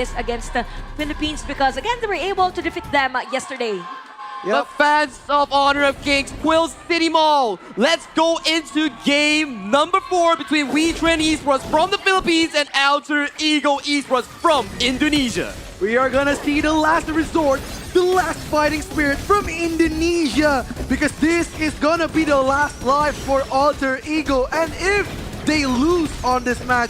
this against the Philippines because again they were able to defeat them yesterday. The fans of Honor of Kings, Quill City Mall. Let's go into game number 4 between WeTrain Esports from the Philippines and Alter Ego Esports from Indonesia. We are gonna see the last resort, the last fighting spirit from Indonesia, because this is gonna be the last life for Alter Ego, and if they lose on this match,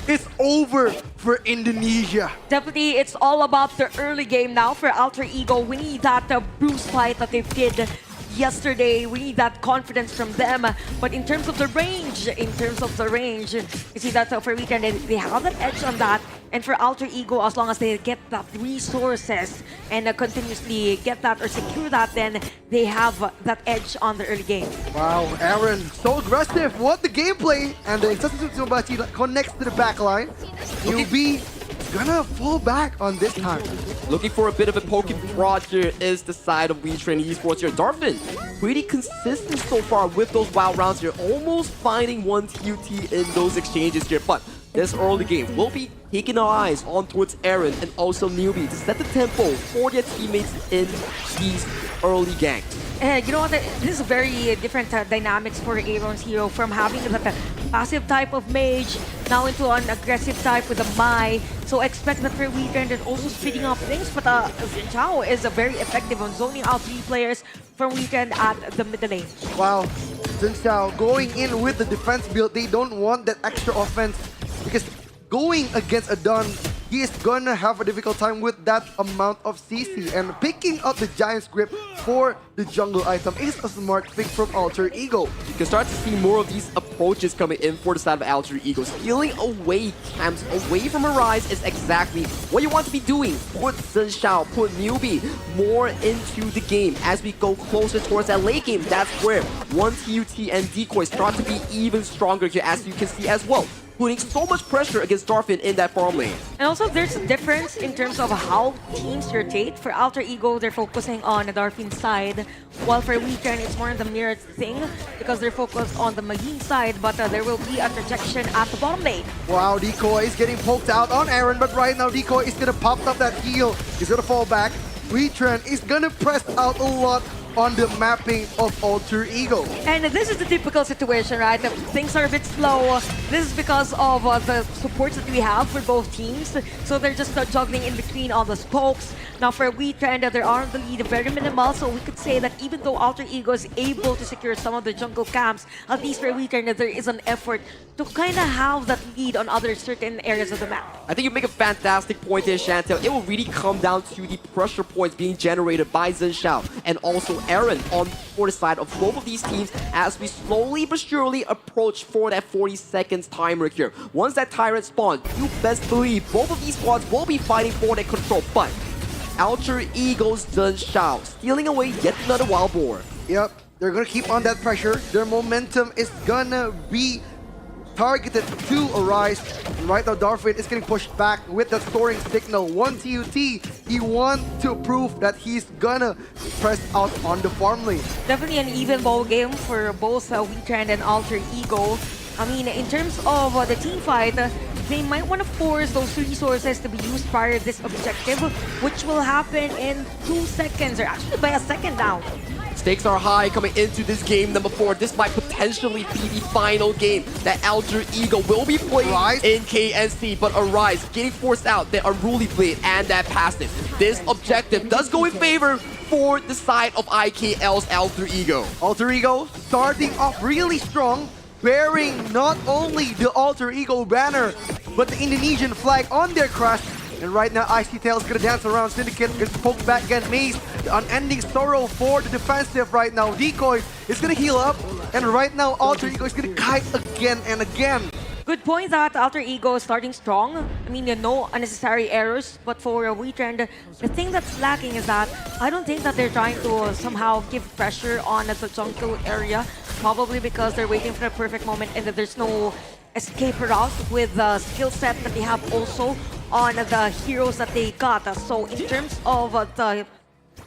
it's over for Indonesia. Definitely, it's all about the early game now for Alter Ego. We need that bruise fight that they did yesterday. We need that confidence from them. But in terms of the range, you see that for Weekend, they have that edge on that. And for Alter Ego, as long as they get that resources and continuously get that or secure that, then they have that edge on the early game. Wow, Aaron, so aggressive. What the gameplay, and the substitute Subachi connects to the back line. He'll be gonna fall back on this time. Looking for a bit of a poking prod here is the side of WeTrain Esports here. Darfin, pretty consistent so far with those wild rounds here. Almost finding one TUT in those exchanges here. But this early game will be taking our eyes on towards Aaron and also Newbie to set the tempo for their teammates in these early ganks. And you know what? This is very different dynamics for Aaron's hero from having that passive type of mage now into an aggressive type with a Mai. So expect that for Weekend and also speeding up things. But Zhao is very effective on zoning out 3 players from Weekend at the middle lane. Wow, Zhao going in with the defense build. They don't want that extra offense because going against a Don, he is gonna have a difficult time with that amount of CC, and picking up the Giant's Grip for the jungle item is a smart pick from Alter Ego. You can start to see more of these approaches coming in for the side of Alter Ego. Stealing away camps away from Arise is exactly what you want to be doing. Put Sun Shao, put Newbie more into the game as we go closer towards that late game. That's where 1 TUT and Decoy start to be even stronger here, as you can see as well. Putting so much pressure against Darfin in that farm lane. And also, there's a difference in terms of how teams rotate. For Alter Ego, they're focusing on the Darfin side, while for Weekend, it's more of the mirrored thing because they're focused on the Magin side, but there will be a projection at the bottom lane. Wow, Decoy is getting poked out on Aaron, but right now Decoy is gonna pop up that heal. He's gonna fall back. WeTrain is gonna press out a lot on the mapping of Alter Ego. And this is the typical situation, right? Things are a bit slow. This is because of the supports that we have for both teams. So they're just juggling in between all the spokes. Now for WeTrend, they are on the lead very minimal. So we could say that even though Alter Ego is able to secure some of the jungle camps, at least for WeTrend, there is an effort to kind of have that lead on other certain areas of the map. I think you make a fantastic point there, Chantel. It will really come down to the pressure points being generated by Zhen Xiao and also Aaron on for the side of both of these teams as we slowly but surely approach for that 40 seconds timer here. Once that Tyrant spawns, you best believe both of these squads will be fighting for that control. But Alter Ego's Zhen Xiao stealing away yet another wild boar. Yep, they're gonna keep on that pressure. Their momentum is gonna be targeted to Arise. And right now, Darfin is getting pushed back with the storing signal. 1 TUT, he wants to prove that he's gonna press out on the farm lane. Definitely an even ball game for both WeTrend and Alter Ego. I mean, in terms of the team fight, they might want to force those resources to be used prior to this objective, which will happen in 2 seconds, or actually by a second now. Stakes are high coming into this game number 4. This might potentially be the final game that Alter Ego will be playing in KNC. But Arise getting forced out, that Unruly Blade and that passive. This objective does go in favor for the side of IKL's Alter Ego. Alter Ego starting off really strong, bearing not only the Alter Ego banner, but the Indonesian flag on their crest. And right now, Icy Tail's gonna dance around. Syndicate gets poked back again. Maze, the unending sorrow for the defensive right now. Decoy is gonna heal up. And right now, Alter Ego is gonna kite again and again. Good point that Alter Ego is starting strong. I mean, no unnecessary errors, but for WeTrend, the thing that's lacking is that I don't think that they're trying to somehow give pressure on the jungle area, probably because they're waiting for the perfect moment and that there's no escape route with the skill set that they have also on the heroes that they got. So in terms of the,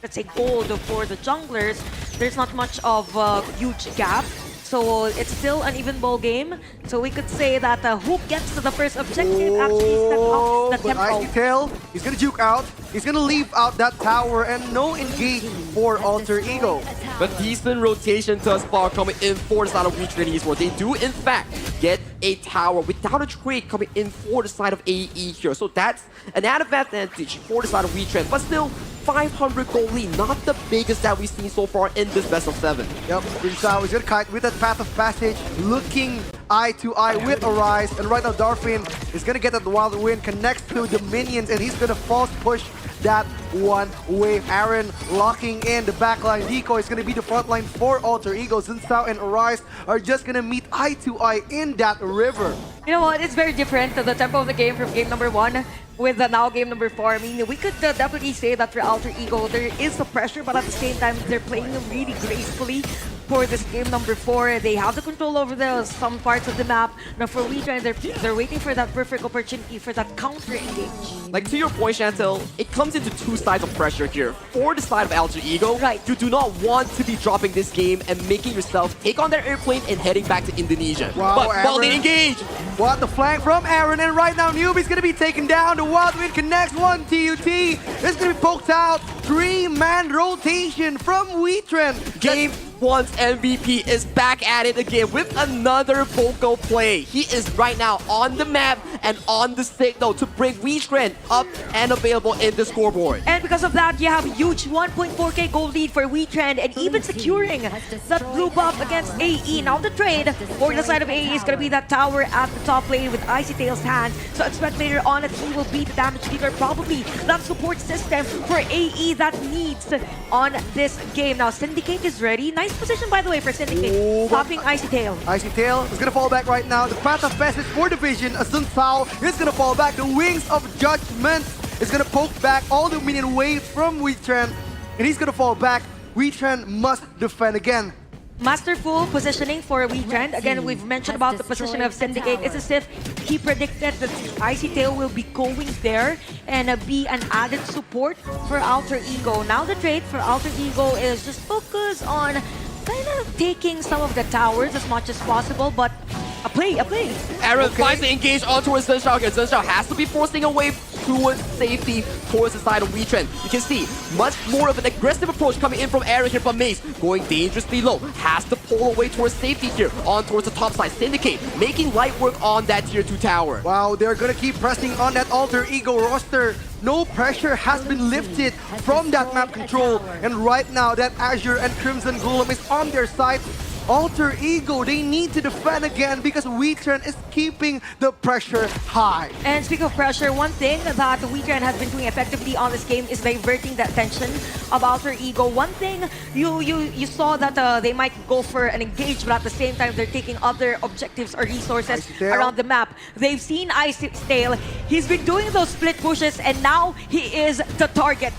let's say, gold for the junglers, there's not much of a huge gap. So it's still an even ball game. So we could say that who gets to the first objective actually steps up the But tempo. Icy Tail, he's gonna juke out. He's gonna leave out that tower and no engage for Alter Ego. But decent rotation thus far coming in for the side of WeTrend Esports. They do, in fact, get a tower without a trade coming in for the side of AE here. So that's an added advantage for the side of WeTrend. But still, 500 goal lead, not the biggest that we've seen so far in this best of 7. Yep, Rinzao is gonna kite with that path of passage, looking eye to eye with Arise. And right now, Darfin is gonna get that wild wind, connects to the minions, and he's gonna false push that one wave. Aaron locking in the backline. Decoy is gonna be the front line for Alter Ego. Zinzao and Arise are just gonna meet eye to eye in that river. You know what? It's very different to the tempo of the game from game number 1 with now game number 4. I mean, we could definitely say that for Alter Ego, there is a pressure, but at the same time, they're playing really gracefully for this game number 4. They have the control over some parts of the map. Now for WeTrend, they're waiting for that perfect opportunity for that counter engage. Like, to your point, Chantel, it comes into two sides of pressure here. For the side of Alter Ego, Right. you do not want to be dropping this game and making yourself take on their airplane and heading back to Indonesia. Wow, but while they Aaron. engage, What the flank from Aaron, and right now Newbie's gonna be taken down. The Wild Wind connects one TUT. It's gonna be poked out. 3-man rotation from WeTrend. Game 1's MVP is back at it again with another vocal play. He is right now on the map and on the signal to bring WeTrend up and available in the scoreboard. And because of that, you have a huge 1.4k goal lead for WeTrend and even securing that blue buff against AE. Now the trade for the side of AE is going to be that tower at the top lane with Icy Tail's hand. So expect later on that he will be the damage dealer, probably that support system for AE that needs on this game. Now Syndicate is ready. Nice position, by the way, for Syndicate, Oh, stopping Icy Tail. Icy Tail is gonna fall back right now. The path of passage for division. Sun Sao is gonna fall back. The Wings of Judgment is gonna poke back all the minion waves from WeTrend, and he's gonna fall back. WeTrend must defend again. Masterful positioning for WeTrend. Again, we've mentioned about the position of Syndicate. It's as if he predicted that Icy Tail will be going there and be an added support for Alter Ego. Now the trade for Alter Ego is just focus on kind of taking some of the towers as much as possible, but a play. Aaron finds the engage on towards Zhenshao here. Zhenshao has to be forcing a wave towards safety towards the side of WeTrend. You can see much more of an aggressive approach coming in from Aaron here, but Mace going dangerously low. Has to pull away towards safety here on towards the top side. Syndicate making light work on that tier 2 tower. Wow, they're gonna keep pressing on that Alter Ego roster. No pressure has been lifted from that map control. And right now, that Azure and Crimson Golem is on their side. Alter Ego, they need to defend again because WeTrend is keeping the pressure high. And speaking of pressure, one thing that WeTrend has been doing effectively on this game is diverting the attention of Alter Ego. One thing you saw that they might go for an engage, but at the same time they're taking other objectives or resources Icy Tail. around the map. They've seen Icy Tail. He's been doing those split pushes, and now he is the target.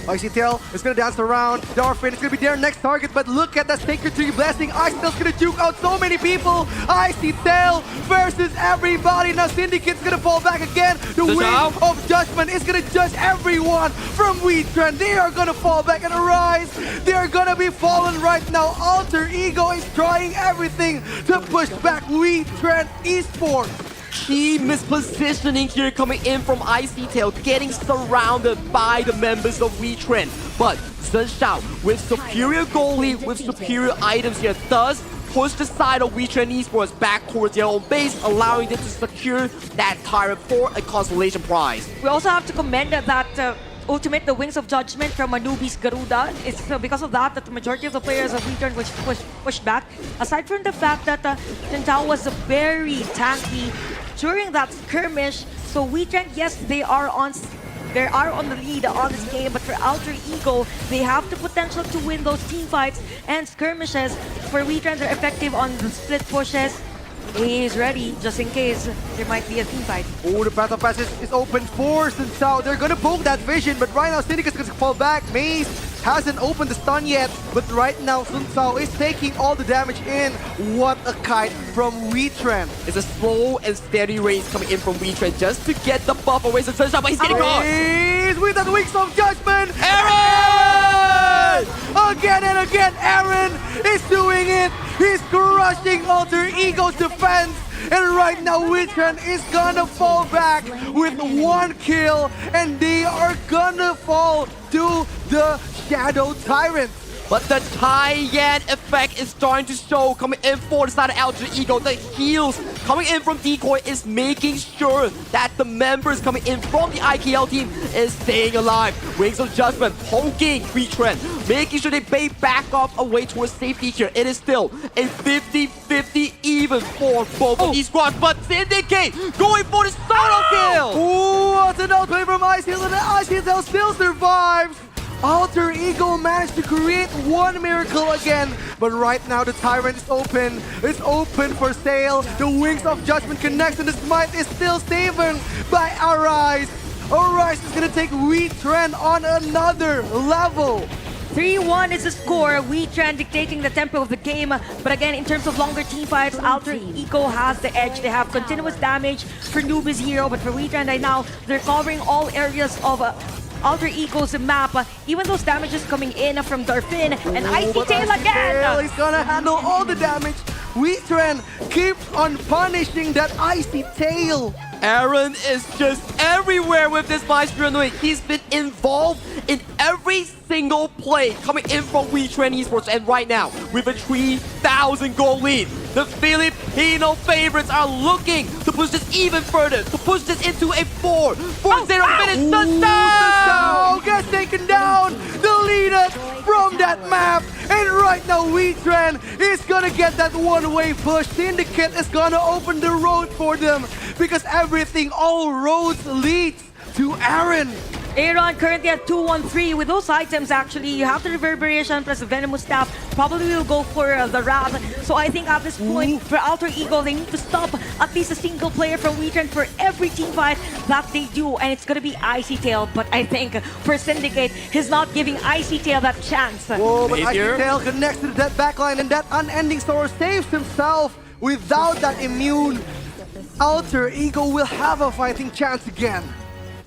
Icy Tail is gonna dance around. Darfin is gonna be their next target, but look at that Sacred Tree Blessing. Icy Tail's gonna juke out so many people. Icy Tail versus everybody. Now Syndicate's gonna fall back again. The Wing Zhenshao. of Judgment is gonna judge everyone from WeTrend. They are gonna fall back and Arise. They are gonna be fallen right now. Alter Ego is trying everything to push back WeTrend Esports. Key mispositioning here coming in from Icy Tail, getting surrounded by the members of WeTrend. But Zhenshao with superior goalie, with superior items here, does push the side of WeTrend Esports back towards their own base, allowing them to secure that tyrant for a consolation prize. We also have to commend that ultimate, the Wings of Judgment from Anubis Garuda. It's because of that the majority of the players of WeTrend was pushed back. Aside from the fact that Tintao was very tanky during that skirmish, so WeTrend, yes, they are on the lead on this game, but for Alter Ego, they have the potential to win those team fights and skirmishes. For WeTrend, they're effective on the split pushes. He is ready just in case there might be a team fight. Oh, the path of passage is open for Sun Sao. They're gonna poke that vision, but right now Syndicate's gonna fall back. Maze hasn't opened the stun yet, but right now Sun Sao is taking all the damage in. What a kite from WeTrend. It's a slow and steady race coming in from WeTrend just to get the buff away from Zhenshao, but he's getting caught. Maze with that Wings of Judgment. Aaron! Again and again, Aaron is doing it. He's crushing Alter Ego's defense. And right now, Witchen is gonna fall back with 1 kill, and they are gonna fall to the Shadow Tyrant. But the Tyan effect is starting to show coming in for the side of Alter Ego. The heals coming in from Decoy is making sure that the members coming in from the IKL team is staying alive. Wings of Judgment poking Retread, making sure they back off away towards safety here. It is still a 50-50 even for both of these squads. But Syndicate going for the solo kill! Ooh, what's an outplay from ICL, and ICL still survives. Alter Ego managed to create 1 miracle again, but right now the Tyrant is open. It's open for sale. The Wings of Judgment connects, and the Smite is still saved by Arise. Arise is gonna take Wheat Trend on another level. 3-1 is the score. WeTrend dictating the tempo of the game. But again, in terms of longer team fights, Alter Ego has the edge. They have continuous damage for Nubis Hero, but for WeTrend right now, they're covering all areas of Alter Ego's map. Even those damages coming in from Darfin and Icy Tail again. He's gonna handle all the damage. Wheatren keeps on punishing that Icy Tail. Aaron is just everywhere with this Maestro. He's been involved in every single play coming in from WeTrend Esports. And right now, with a 3,000 goal lead, the Filipino favorites are looking to push this even further, to push this into a 4-0 finish. Touchdown! Gets taken down, deleted from that map. And right now, WeTrend is gonna get that one-way push. Syndicate is gonna open the road for them because everything, all roads leads to Aaron. Aaron currently at 2-1-3 with those items. Actually, you have the Reverberation plus the Venomous Staff. Probably will go for the Wrath. So I think at this point, for Alter Ego, they need to stop at least a single player from WeTrend for every team fight that they do. And it's gonna be Icy Tail. But I think for Syndicate, he's not giving Icy Tail that chance. Whoa, but Icy Tail connects to that backline, and that unending store saves himself. Without that immune, Alter Ego will have a fighting chance again.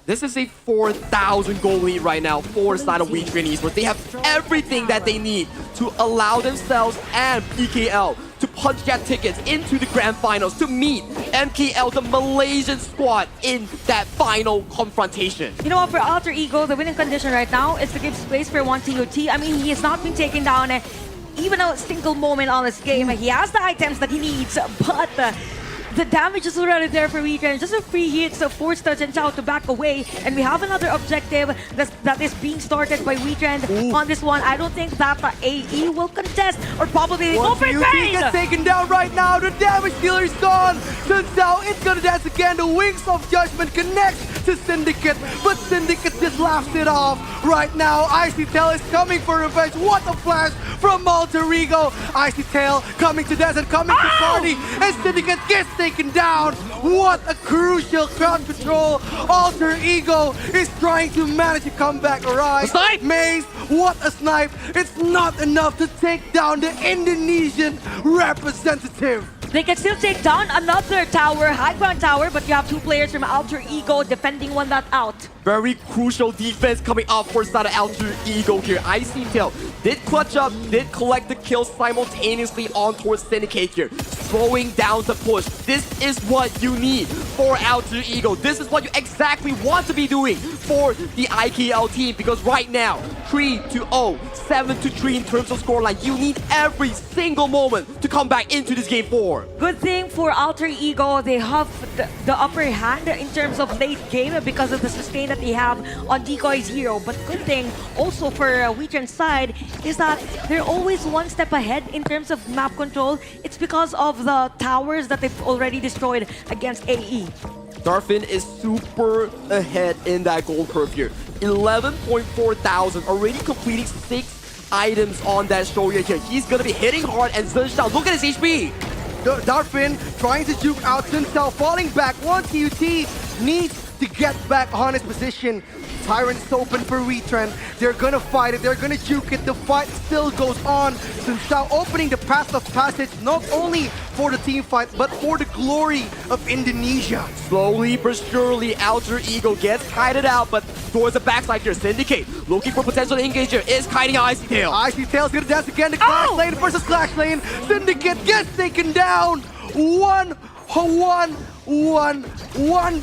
This is a 4,000 goal lead right now for the side of WeTrend Esports. They have everything that they need to allow themselves and PKL to punch that tickets into the grand finals to meet MKL, the Malaysian squad, in that final confrontation. You know what, for Alter Ego, the winning condition right now is to give space for 1 TOT. I mean, he has not been taken down even a single moment on this game. He has the items that he needs, but the damage is already there for WeTrend. Just a free hit, so forced Chen Chao to back away. And we have another objective that is being started by WeTrend on this one. I don't think that AE will contest, or probably they go for UT gets taken down right now. The damage dealer is gone. Chen Chao is gonna dance again. The Wings of Judgment connects to Syndicate, but Syndicate just laughs it off. Right now, Icy Tail is coming for revenge. What a flash from Alter Ego. Icy Tail coming to dance and coming to party, and Syndicate gets taken down. What a crucial crowd control. Alter Ego is trying to manage a comeback. Right, snipe! Maze, what a snipe. It's not enough to take down the Indonesian representative. They can still take down another tower, high ground tower, but you have 2 players from Alter Ego defending one that out. Very crucial defense coming up for side of Alter Ego here. Icy Tail did clutch up, did collect the kills simultaneously on towards Syndicate here, slowing down the push. This is what you need for Alter Ego. This is what you exactly want to be doing for the IKL team, because right now, 3-0, 7-3 in terms of scoreline. You need every single moment to come back into this game 4. Good thing for Alter Ego, they have the upper hand in terms of late game because of the sustain that they have on Decoy's hero. But good thing also for WeTrend's side is that they're always one step ahead in terms of map control. It's because of the towers that they've already destroyed against AE. Darfin is super ahead in that gold curve here. 11.4 thousand, already completing 6 items on that show here. He's gonna be hitting hard, and Zhenshao, look at his HP! Darfin trying to juke out Chen Chao, falling back. 1 TUT needs to get back on his position. Tyrant's open for Retren. They're gonna fight it. They're gonna juke it. The fight still goes on. Sun Shao opening the path of passage not only for the team fight but for the glory of Indonesia. Slowly but surely, Alter Ego gets kited out, but towards the backside here, Syndicate looking for potential to engage here is kiting out Icy Tail. Icy Tail's gonna dance again. The Clash Lane versus Clash Lane. Syndicate gets taken down. One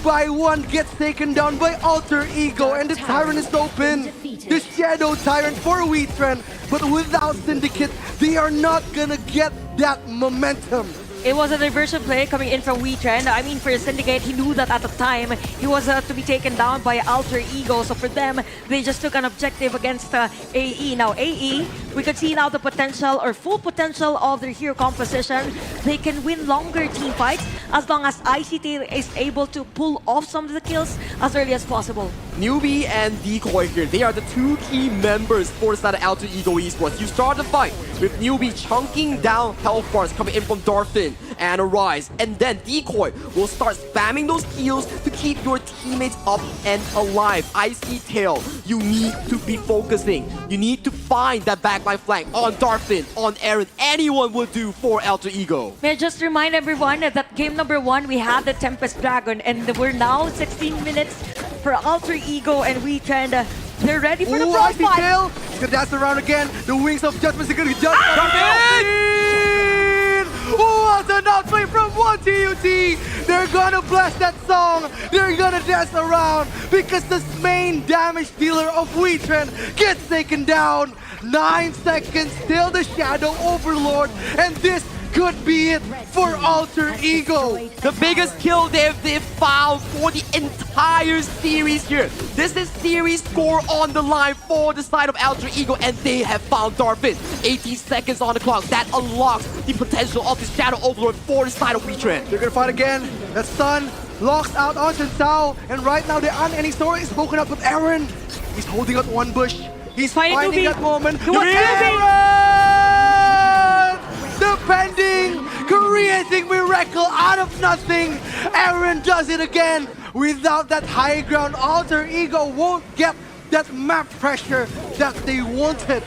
by one gets taken down by Alter Ego, and the Tyrant is open. The Shadow Tyrant for Retren, but without Syndicate, they are not gonna get that momentum. It was a diversion play coming in from WeTrend. I mean, for Syndicate, he knew that at the time he was to be taken down by Alter Ego. So for them, they just took an objective against AE. Now, AE, we could see now the potential or full potential of their hero composition. They can win longer team fights as long as ICT is able to pull off some of the kills as early as possible. Newbie and Decoy here, they are the two key members for the side of Alter Ego Esports. You start the fight with Newbie chunking down health bars coming in from Darfin and Arise, and then Decoy will start spamming those heals to keep your teammates up and alive. Icy Tail, you need to be focusing. You need to find that backline flank on Darfin, on Aaron. Anyone will do for Alter Ego. May I just remind everyone that game number 1, we had the Tempest Dragon, and we're now 16 minutes for Alter Ego and WeTrend. They're ready for the pro Icy fight. Tail, he's gonna dance around again. The Wings of Judgment is gonna jump. What an outplay from 1TUT! They're gonna blast that song. They're gonna dance around because the main damage dealer of WeTrend gets taken down. 9 seconds till the Shadow Overlord, and this could be it for Alter Ego. The biggest kill they've found for the entire series here. This is series score on the line for the side of Alter Ego, and they have found Darfin. 18 seconds on the clock. That unlocks the potential of the Shadow Overlord for the side of WeTrend. They're gonna fight again. That stun locks out on Sun Shao, and right now the unending story is broken up with Aaron. He's holding out one bush. He's Fighting finding Newbie. that moment. Newbie. Aaron! Defending, creating miracle out of nothing. Aaron does it again. Without that high ground, Alter Ego won't get that map pressure that they wanted.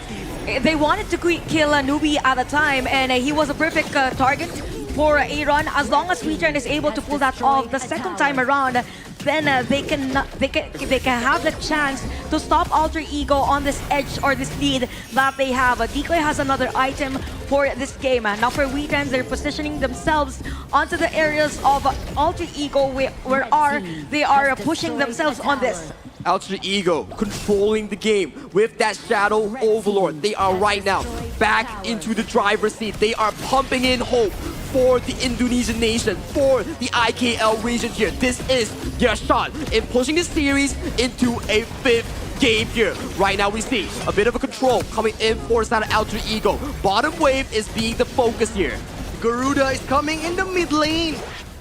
They wanted to kill Newbie at a time, and he was a perfect target for Aaron. As long as WeTrend is able to pull that off the second time around, then they can have the chance to stop Alter Ego on this edge or this lead that they have. Decoy has another item for this game. Now for WeTrend, they're positioning themselves onto the areas of Alter Ego where they are pushing themselves on this. Alter Ego controlling the game with that Shadow Overlord. They are right now back into the driver's seat. They are pumping in hope for the Indonesian nation, for the IKL region here. This is their shot in pushing the series into a 5th game here. Right now we see a bit of a control coming in for the side of Alter Ego. Bottom wave is being the focus here. Garuda is coming in the mid lane,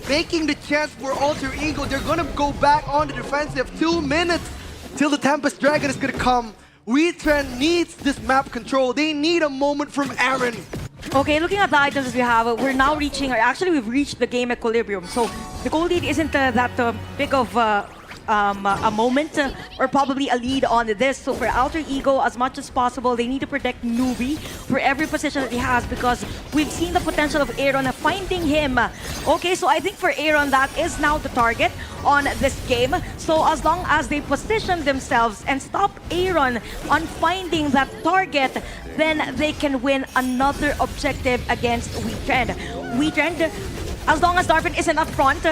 making the chance for Alter Ego. They're gonna go back on the defensive. 2 minutes till the Tempest Dragon is gonna come. WeTrend needs this map control. They need a moment from Aaron. Okay, looking at the items we have, we're now reaching, or actually we've reached the game equilibrium. So the goal lead isn't that big of a moment or probably a lead on this. So for Alter Ego, as much as possible, they need to protect Newbie for every position that he has because we've seen the potential of Aaron finding him. Okay, so I think for Aaron, that is now the target on this game. So as long as they position themselves and stop Aaron on finding that target, then they can win another objective against WeTrend. WeTrend, as long as Darwin isn't up front,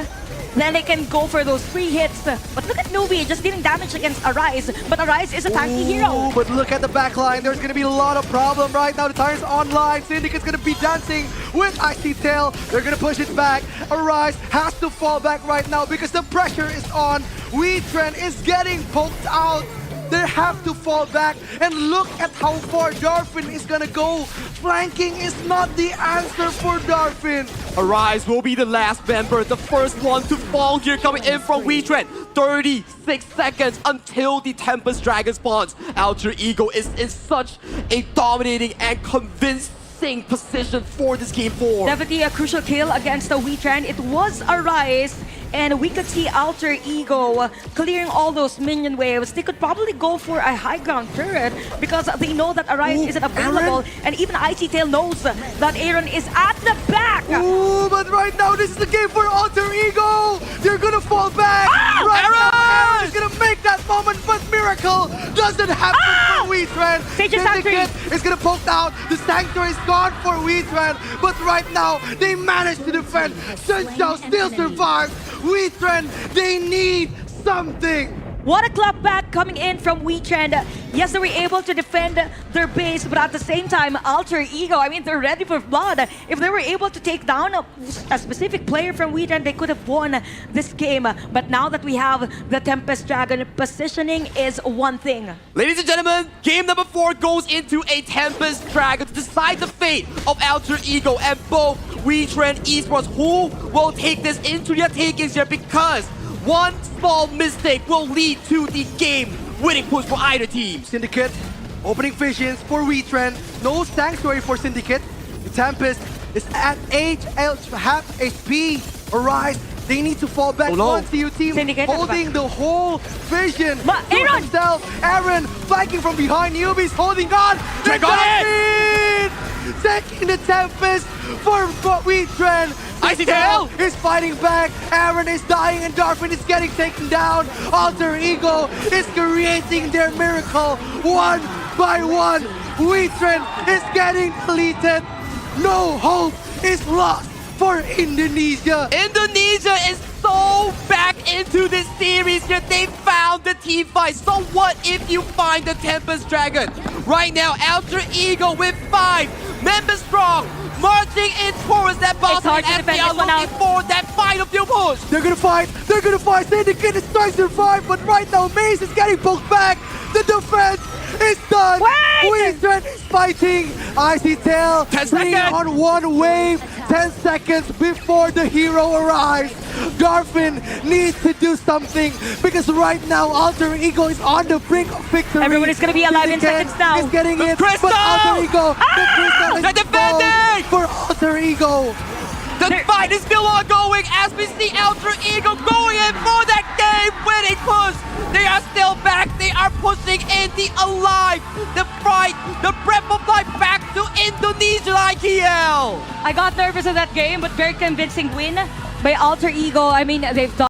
then they can go for those free hits. But look at Newbie just dealing damage against Arise. But Arise is a tanky hero. But look at the backline. There's going to be a lot of problem right now. The Tyrant's online. Syndicate's going to be dancing with Icy Tail. They're going to push it back. Arise has to fall back right now because the pressure is on. WeTrend is getting poked out. They have to fall back, and look at how far Darfin is gonna go. Flanking is not the answer for Darfin. Arise will be the last member, the first one to fall here coming in from WeTrend. 36 seconds until the Tempest Dragon spawns. Alter Ego is in such a dominating and convincing position for this game 4. Definitely a crucial kill against the WeTrend. It was Arise. and we could see Alter Ego clearing all those minion waves. They could probably go for a high ground turret because they know that Arise Ooh, isn't available, and even Icy Tail knows that Aaron is at the back. Ooh, but right now this is the game for Alter Ego. They're gonna fall back. Oh, right now, Aaron! Aaron is gonna make that moment, but miracle doesn't happen Oh! for WeTrend. Sage's Syndicate is gonna poke out. The Sanctuary is gone for WeTrend, but right now they managed to defend. Sunshao still survives. WeTrend, they need something. What a clapback coming in from WeTrend. Yes, they were able to defend their base, but at the same time, Alter Ego, I mean, they're ready for blood. If they were able to take down a specific player from WeTrend, they could have won this game. But now that we have the Tempest Dragon, positioning is one thing. Ladies and gentlemen, game number 4 goes into a Tempest Dragon to decide the fate of Alter Ego and both WeTrend Esports. Who will take this into their takings here, because one small mistake will lead to the game-winning push for either team. Syndicate, opening visions for WeTrend. No Sanctuary for Syndicate. The Tempest is at half HP. Arise, they need to fall back. Oh, no. One CU team Syndicate at the holding the whole vision But to Aaron! himself. Aaron flanking from behind. Newbies holding on. Check on it! Taking the Tempest for WeTrend. Icy Tail! Is fighting back. Aaron is dying and Darwin is getting taken down. Alter Ego is creating their miracle one by one. WeTrend is getting deleted. No hope is lost for Indonesia. Indonesia is so back into this series here. They found the team fight. So what if you find the Tempest Dragon? Right now, Alter Ego with 5 members strong, marching in towards that bottom, hard to as they defend are this one looking for that final few push. They're gonna fight. They're gonna fight. Syndicate is trying to survive, but right now Maze is getting poked back. The defense is done. Wait! WeTrend is fighting. Icy Tail 10 three seconds. on one wave. 10 seconds before the hero arrives. Darwin needs to do something because right now Alter Ego is on the brink of victory. Everyone is gonna be alive in Syndicate seconds now. is getting The it, Crystal! but Alter Ego, the Crystal is They're defending! for Alter Ego. The fight is still ongoing as we see Alter Ego going in for that game-winning push. They are still back. They are pushing in the alive, the fright, the breath of life back to Indonesia IKL. I got nervous in that game, but very convincing win by Alter Ego. I mean, they've done